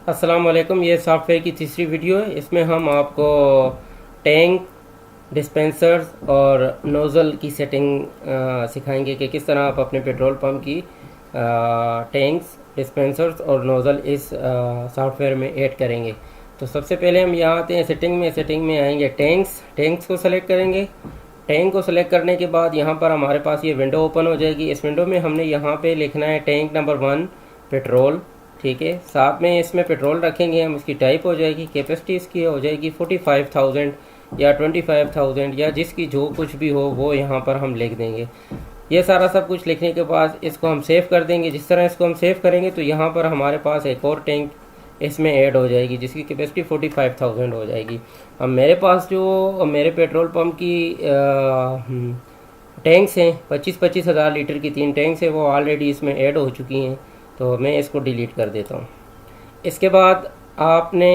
अस्सलाम वालेकुम। ये सॉफ्टवेयर की तीसरी वीडियो है। इसमें हम आपको टैंक, डिस्पेंसर्स और नोज़ल की सेटिंग सिखाएंगे कि किस तरह आप अपने पेट्रोल पंप की टैंक्स, डिस्पेंसर्स और नोज़ल इस सॉफ्टवेयर में ऐड करेंगे। तो सबसे पहले हम यहाँ आते हैं सेटिंग में आएंगे टैंक्स को सेलेक्ट करेंगे। टैंक को सेलेक्ट करने के बाद यहाँ पर हमारे पास ये विंडो ओपन हो जाएगी। इस विंडो में हमने यहाँ पे लिखना है टैंक नंबर 1 पेट्रोल। ठीक है, साथ में इसमें पेट्रोल रखेंगे हम। इसकी टाइप हो जाएगी, कैपेसिटी इसकी हो जाएगी 45,000 या 25,000 या जिसकी जो कुछ भी हो वो यहाँ पर हम लिख देंगे। ये सारा सब कुछ लिखने के बाद इसको हम सेव कर देंगे। जिस तरह इसको हम सेव करेंगे तो यहाँ पर हमारे पास एक और टैंक इसमें ऐड हो जाएगी जिसकी कैपेसिटी 45,000 हो जाएगी। अब मेरे पास जो मेरे पेट्रोल पंप की टैंक्स हैं 25-25 हज़ार लीटर की 3 टैंक्स हैं, वो ऑलरेडी इसमें ऐड हो चुकी हैं, तो मैं इसको डिलीट कर देता हूँ। इसके बाद आपने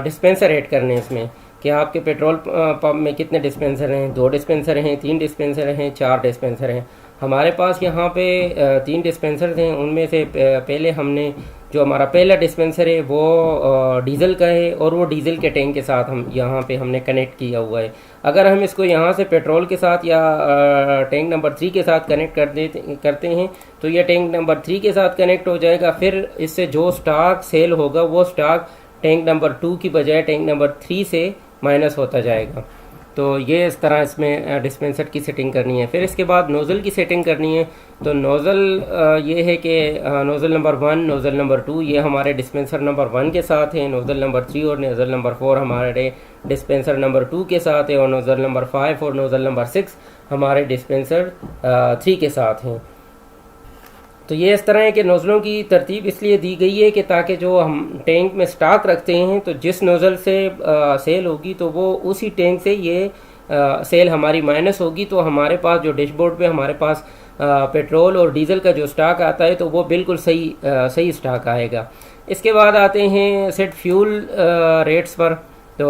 डिस्पेंसर ऐड करने हैं इसमें कि आपके पेट्रोल पंप में कितने डिस्पेंसर हैं। 2 डिस्पेंसर हैं, 3 डिस्पेंसर हैं, 4 डिस्पेंसर हैं। हमारे पास यहाँ पे 3 डिस्पेंसर हैं। उनमें से पहले हमने जो हमारा पहला डिस्पेंसर है वो डीजल का है और वो डीजल के टैंक के साथ हम यहाँ पे हमने कनेक्ट किया हुआ है। अगर हम इसको यहाँ से पेट्रोल के साथ या टैंक नंबर 3 के साथ कनेक्ट करते हैं तो ये टैंक नंबर 3 के साथ कनेक्ट हो जाएगा। फिर इससे जो स्टॉक सेल होगा वो स्टॉक टैंक नंबर 2 की बजाय टैंक नंबर 3 से माइनस होता जाएगा। तो ये इस तरह इसमें डिस्पेंसर की सेटिंग करनी है। फिर इसके बाद नोज़ल की सेटिंग करनी है। तो नोज़ल ये है कि नोज़ल नंबर 1, नोज़ल नंबर 2 ये हमारे डिस्पेंसर नंबर 1 के साथ है। नोज़ल नंबर 3 और नोज़ल नंबर 4 हमारे डिस्पेंसर नंबर 2 के साथ है और नोज़ल नंबर 5 और नोज़ल नंबर 6 हमारे डिस्पेंसर 3 के साथ हैं। तो ये इस तरह है कि नोज़लों की तरतीब इसलिए दी गई है कि ताकि जो हम टैंक में स्टॉक रखते हैं तो जिस नोज़ल से सेल होगी तो वो उसी टैंक से ये सेल हमारी माइनस होगी। तो हमारे पास जो डैशबोर्ड पे हमारे पास पेट्रोल और डीजल का जो स्टॉक आता है तो वो बिल्कुल सही स्टॉक आएगा। इसके बाद आते हैं सेट फ्यूल रेट्स पर। तो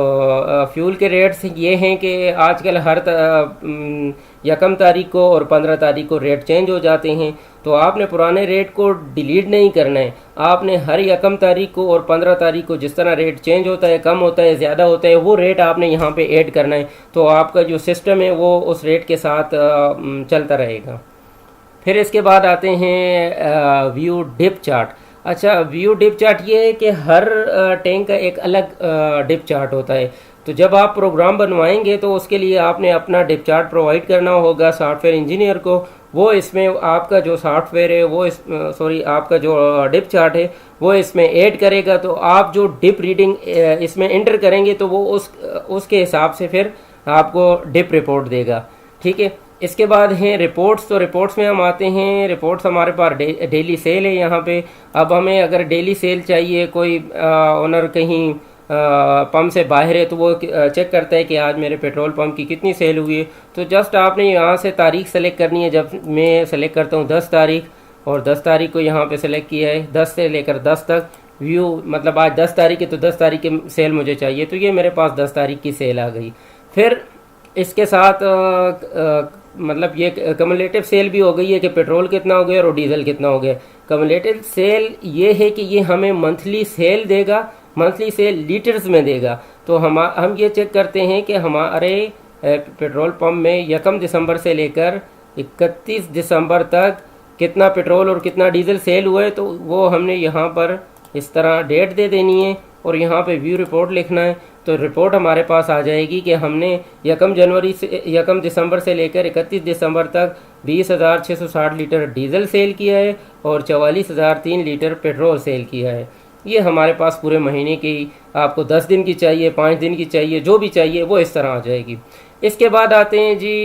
फ्यूल के रेट्स ये हैं कि आजकल हर यकम तारीख को और 15 तारीख को रेट चेंज हो जाते हैं। तो आपने पुराने रेट को डिलीट नहीं करना है। आपने हर यकम तारीख को और 15 तारीख को जिस तरह रेट चेंज होता है, कम होता है, ज़्यादा होता है, वो रेट आपने यहाँ पे ऐड करना है। तो आपका जो सिस्टम है वो उस रेट के साथ चलता रहेगा। फिर इसके बाद आते हैं व्यू डिप चार्ट। अच्छा, व्यू डिप चार्ट ये है कि हर टैंक का एक अलग डिप चार्ट होता है। तो जब आप प्रोग्राम बनवाएंगे तो उसके लिए आपने अपना डिप चार्ट प्रोवाइड करना होगा सॉफ्टवेयर इंजीनियर को। वो इसमें आपका जो सॉफ्टवेयर है वो आपका जो डिप चार्ट है वो इसमें ऐड करेगा। तो आप जो डिप रीडिंग इसमें एंटर करेंगे तो वो उसके हिसाब से फिर आपको डिप रिपोर्ट देगा। ठीक है, इसके बाद हैं रिपोर्ट्स। तो रिपोर्ट्स में हम आते हैं। रिपोर्ट्स हमारे पास डेली सेल है यहाँ पे। अब हमें अगर डेली सेल चाहिए, कोई ओनर कहीं पंप से बाहर है तो वो चेक करता है कि आज मेरे पेट्रोल पंप की कितनी सेल हुई है। तो जस्ट आपने यहाँ से तारीख सेलेक्ट करनी है। जब मैं सेलेक्ट करता हूँ 10 तारीख और 10 तारीख को यहाँ पे सेलेक्ट किया है, 10 से लेकर 10 तक व्यू, मतलब आज 10 तारीख है तो 10 तारीख की सेल मुझे चाहिए। तो ये मेरे पास 10 तारीख की सेल आ गई। फिर इसके साथ मतलब ये कम्युलेटिव सेल भी हो गई है कि पेट्रोल कितना हो गया और डीजल कितना हो गया। कम्युलेटिव सेल ये है कि ये हमें मंथली सेल देगा, मंथली सेल लीटर्स में देगा। तो हम ये चेक करते हैं कि हमारे पेट्रोल पंप में 1 दिसंबर से लेकर 31 दिसंबर तक कितना पेट्रोल और कितना डीजल सेल हुआ है। तो वो हमने यहाँ पर इस तरह डेट दे देनी है और यहाँ पे व्यू रिपोर्ट लिखना है। तो रिपोर्ट हमारे पास आ जाएगी कि हमने 1 दिसंबर से लेकर 31 दिसंबर तक 20,660 लीटर डीजल सेल किया है और 44,003 लीटर पेट्रोल सेल किया है। ये हमारे पास पूरे महीने की, आपको 10 दिन की चाहिए, 5 दिन की चाहिए, जो भी चाहिए वो इस तरह आ जाएगी। इसके बाद आते हैं जी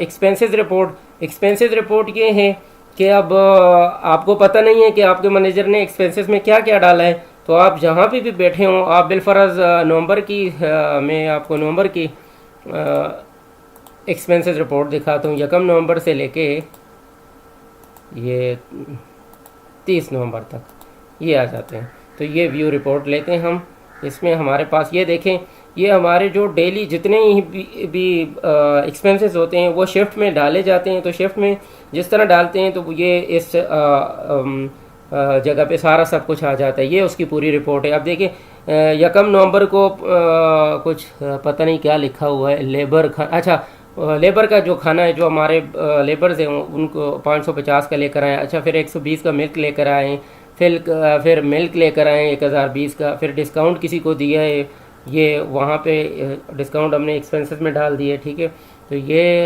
एक्सपेंसेस रिपोर्ट। एक्सपेंसेस रिपोर्ट ये है कि अब आपको पता नहीं है कि आपके मैनेजर ने एक्सपेंसेस में क्या क्या डाला है। तो आप जहाँ पे भी बैठे हों, आप बिलफरज नवंबर की मैं आपको नवंबर की एक्सपेंसेस रिपोर्ट दिखाता हूँ। 1 नवंबर से लेके ये 30 नवंबर तक ये आ जाते हैं। तो ये व्यू रिपोर्ट लेते हैं हम। इसमें हमारे पास ये देखें, ये हमारे जो डेली जितने ही भी एक्सपेंसेस होते हैं वो शिफ्ट में डाले जाते हैं। तो शिफ्ट में जिस तरह डालते हैं तो ये इस जगह पे सारा सब कुछ आ जाता है। ये उसकी पूरी रिपोर्ट है। अब देखिए 1 नवंबर को कुछ पता नहीं क्या लिखा हुआ है, अच्छा लेबर का जो खाना है, जो हमारे लेबर्स हैं उनको 550 का लेकर आए। अच्छा फिर 120 का मिल्क लेकर आए, फिर मिल्क लेकर आए 1020 का, फिर डिस्काउंट किसी को दिया है, ये वहाँ पे डिस्काउंट हमने एक्सपेंसेस में डाल दिए। ठीक है, तो ये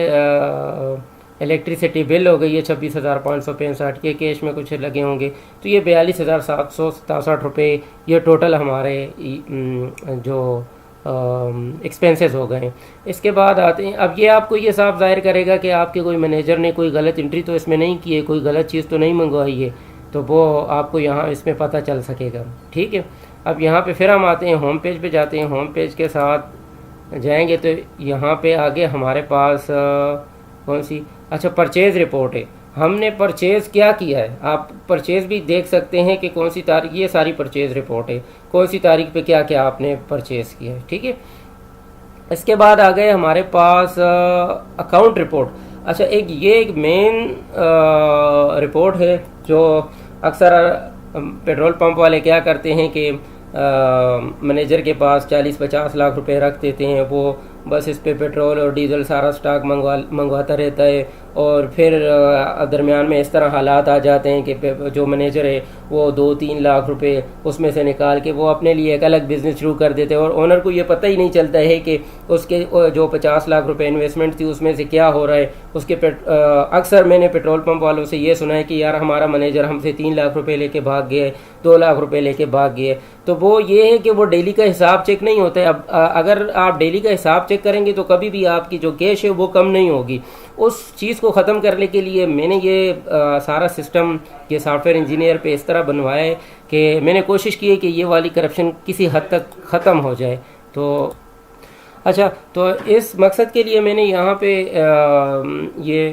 इलेक्ट्रिसिटी बिल हो गई है 26,565 के, कैश में कुछ लगे होंगे तो ये 42,767 रुपये ये टोटल हमारे जो एक्सपेंसेस हो गए। इसके बाद आते हैं, अब ये आपको ये साफ जाहिर करेगा कि आपके कोई मैनेजर ने कोई गलत एंट्री तो इसमें नहीं की है, कोई गलत चीज़ तो नहीं मंगवाई है, तो वो आपको यहाँ इसमें पता चल सकेगा। ठीक है, अब यहाँ पे फिर हम आते हैं होम पेज पे जाते हैं। होम पेज के साथ जाएंगे तो यहाँ पे आगे हमारे पास कौन सी, अच्छा परचेज़ रिपोर्ट है। हमने परचेज़ क्या किया है, आप परचेज़ भी देख सकते हैं कि कौन सी तारीख, ये सारी परचेज़ रिपोर्ट है, कौन सी तारीख पे क्या क्या आपने परचेज़ किया है। ठीक है, इसके बाद आ गए हमारे पास अकाउंट रिपोर्ट। अच्छा एक मेन रिपोर्ट है जो अक्सर पेट्रोल पंप वाले क्या करते हैं कि मैनेजर के पास 40-50 लाख रुपए रख देते हैं, वो बस इस पे पेट्रोल और डीजल सारा स्टॉक मंगवाता रहता है, और फिर दरमियान में इस तरह हालात आ जाते हैं कि जो मैनेजर है वो 2-3 लाख रुपए उसमें से निकाल के वो अपने लिए एक अलग बिजनेस शुरू कर देते हैं, और ओनर को ये पता ही नहीं चलता है कि उसके जो 50 लाख रुपए इन्वेस्टमेंट थी उसमें से क्या हो रहा है। उसके अक्सर मैंने पेट्रोल पंप वालों से ये सुना है कि यार हमारा मैनेजर हमसे 3 लाख रुपए लेके भाग गया, 2 लाख रुपए लेके भाग गए। तो वो ये है कि वो डेली का हिसाब चेक नहीं होता है। अब अगर आप डेली का हिसाब चेक करेंगे तो कभी भी आपकी जो कैश है वो कम नहीं होगी। उस चीज़ को ख़त्म करने के लिए मैंने ये सारा सिस्टम ये सॉफ्टवेयर इंजीनियर पे इस तरह बनवाया है कि मैंने कोशिश की है कि ये वाली करप्शन किसी हद तक ख़त्म हो जाए। तो अच्छा, तो इस मकसद के लिए मैंने यहाँ पे ये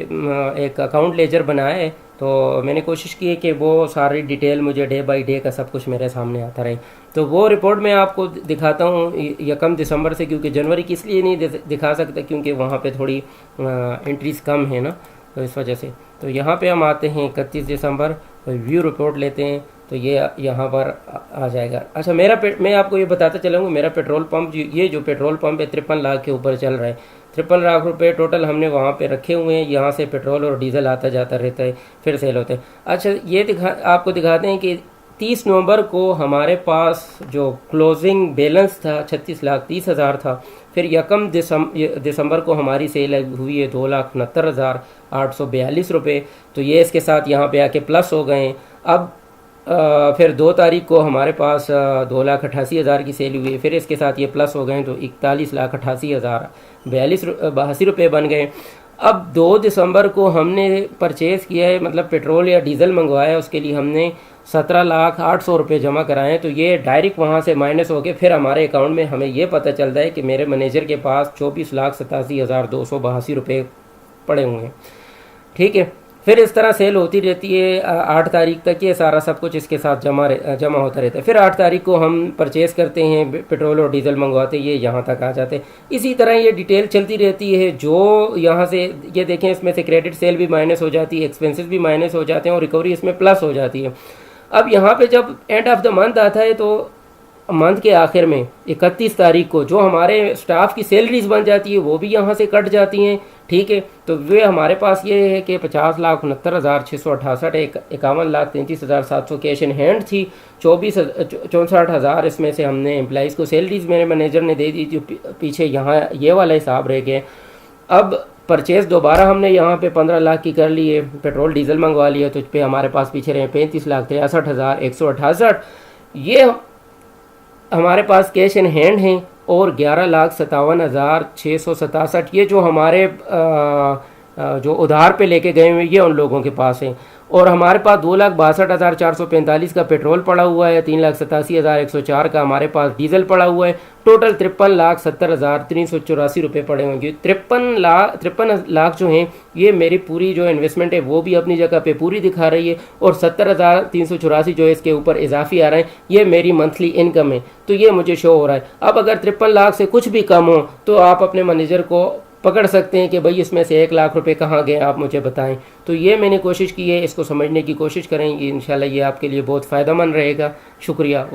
एक अकाउंट लेजर बनाया है। तो मैंने कोशिश की है कि वो सारी डिटेल मुझे डे बाय डे का सब कुछ मेरे सामने आता रहे। तो वो रिपोर्ट मैं आपको दिखाता हूँ 1 दिसंबर से, क्योंकि जनवरी की इसलिए नहीं दिखा सकता क्योंकि वहाँ पे थोड़ी एंट्रीज कम है ना, तो इस वजह से। तो यहाँ पे हम आते हैं 31 दिसंबर, तो व्यू रिपोर्ट लेते हैं तो ये यहाँ पर आ जाएगा। अच्छा मैं आपको ये बताता चलूँगा, मेरा पेट्रोल पंप ये जो पेट्रोल पंप है 53 लाख के ऊपर चल रहा है। 53 लाख रुपए टोटल हमने वहाँ पे रखे हुए हैं। यहाँ से पेट्रोल और डीजल आता जाता रहता है, फिर सेल होता है। अच्छा ये आपको दिखाते हैं कि 30 नवंबर को हमारे पास जो क्लोजिंग बैलेंस था 36,30,000 था। फिर 1 दिसंबर को हमारी सेल हुई है 2,69,842 रुपये। तो ये इसके साथ यहाँ पे आके प्लस हो गए। अब फिर 2 तारीख को हमारे पास 2,88,000 की सेल हुई है, फिर इसके साथ ये प्लस हो गए तो 41,88,082 रुपये बन गए। अब 2 दिसंबर को हमने परचेज़ किया है, मतलब पेट्रोल या डीजल मंगवाया है, उसके लिए हमने 17,08,000 रुपये जमा कराए हैं। तो ये डायरेक्ट वहाँ से माइनस हो के फिर हमारे अकाउंट में हमें ये पता चलता है कि मेरे मैनेजर के पास 24,87,282 रुपये पड़े हुए हैं। ठीक है, फिर इस तरह सेल होती रहती है 8 तारीख तक, ये सारा सब कुछ इसके साथ जमा होता रहता है। फिर 8 तारीख को हम परचेज़ करते हैं, पेट्रोल और डीजल मंगवाते हैं, ये यहाँ तक आ जाते हैं। इसी तरह ये डिटेल चलती रहती है। जो यहाँ से ये देखें, इसमें से क्रेडिट सेल भी माइनस हो जाती है, एक्सपेंसेस भी माइनस हो जाते हैं और रिकवरी इसमें प्लस हो जाती है। अब यहाँ पे जब एंड ऑफ द मंथ आता है तो मंथ के आखिर में 31 तारीख को जो हमारे स्टाफ की सैलरीज बन जाती है वो भी यहाँ से कट जाती हैं। ठीक है, तो वे हमारे पास ये है कि 50,69,668, 51,33,700 कैश इन हैंड थी, 64,000 इसमें से हमने एम्प्लॉइज़ को सैलरीज मेरे मैनेजर ने दे दी थी। पीछे यहाँ ये वाला हिसाब रह गया। अब परचेज़ दोबारा हमने यहाँ पे 15 लाख की कर ली है, पेट्रोल डीजल मंगवा लिया, तो इस पर हमारे पास पीछे रहे 35,63,168। ये हमारे पास कैश इन हैंड हैं, और 11,57,667 ये जो हमारे जो उधार पे लेके गए हुए ये उन लोगों के पास हैं। और हमारे पास 2,62,445 का पेट्रोल पड़ा हुआ है, 3,87,104 का हमारे पास डीजल पड़ा हुआ है। टोटल 53,70,384 रुपये पड़े होंगे। 53 लाख जो हैं ये मेरी पूरी जो इन्वेस्टमेंट है वो भी अपनी जगह पे पूरी दिखा रही है, और 70,384 जो है इसके ऊपर इजाफी आ रहे हैं, ये मेरी मंथली इनकम है। तो ये मुझे शो हो रहा है। अब अगर 53 लाख से कुछ भी कम हो तो आप अपने मैनेजर को पकड़ सकते हैं कि भाई इसमें से 1 लाख रुपए कहाँ गए, आप मुझे बताएं। तो ये मैंने कोशिश की है, इसको समझने की कोशिश करेंगे, इंशाल्लाह ये आपके लिए बहुत फ़ायदेमंद रहेगा। शुक्रिया।